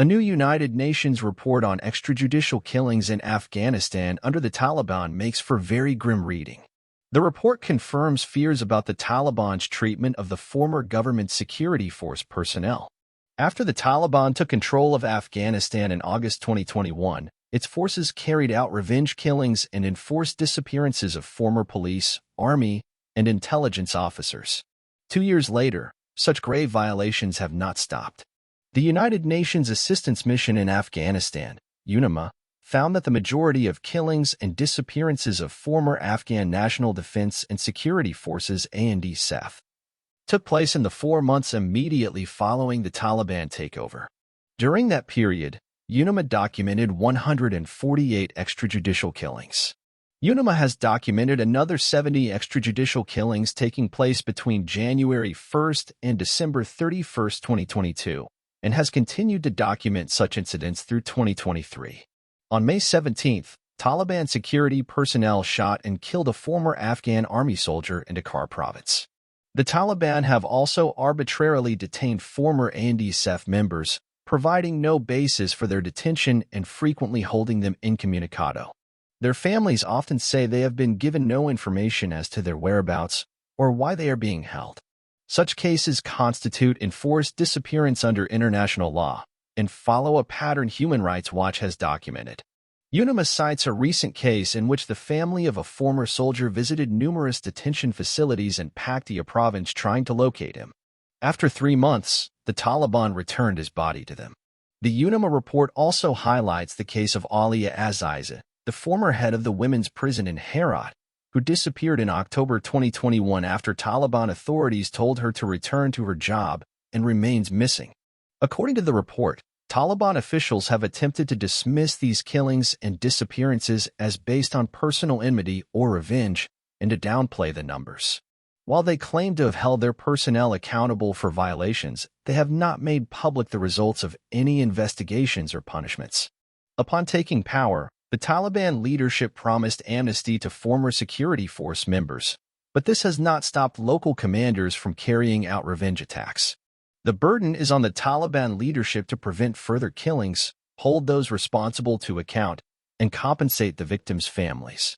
A new United Nations report on extrajudicial killings in Afghanistan under the Taliban makes for very grim reading. The report confirms fears about the Taliban's treatment of the former government security force personnel. After the Taliban took control of Afghanistan in August 2021, its forces carried out revenge killings and enforced disappearances of former police, army, and intelligence officers. 2 years later, such grave violations have not stopped. The United Nations Assistance Mission in Afghanistan, UNAMA, found that the majority of killings and disappearances of former Afghan National Defense and Security Forces (ANDSF) took place in the 4 months immediately following the Taliban takeover. During that period, UNAMA documented 148 extrajudicial killings. UNAMA has documented another 70 extrajudicial killings taking place between January 1st and December 31st, 2022, and has continued to document such incidents through 2023. On May 17th, Taliban security personnel shot and killed a former Afghan army soldier in Dakar province. The Taliban have also arbitrarily detained former ANDSF members, providing no basis for their detention and frequently holding them incommunicado. Their families often say they have been given no information as to their whereabouts or why they are being held. Such cases constitute enforced disappearance under international law and follow a pattern Human Rights Watch has documented. UNAMA cites a recent case in which the family of a former soldier visited numerous detention facilities in Paktia province trying to locate him. After 3 months, the Taliban returned his body to them. The UNAMA report also highlights the case of Alia Aziza, the former head of the women's prison in Herat, who disappeared in October 2021 after Taliban authorities told her to return to her job and remains missing. According to the report, Taliban officials have attempted to dismiss these killings and disappearances as based on personal enmity or revenge and to downplay the numbers. While they claim to have held their personnel accountable for violations, they have not made public the results of any investigations or punishments. Upon taking power, the Taliban leadership promised amnesty to former security force members, but this has not stopped local commanders from carrying out revenge attacks. The burden is on the Taliban leadership to prevent further killings, hold those responsible to account, and compensate the victims' families.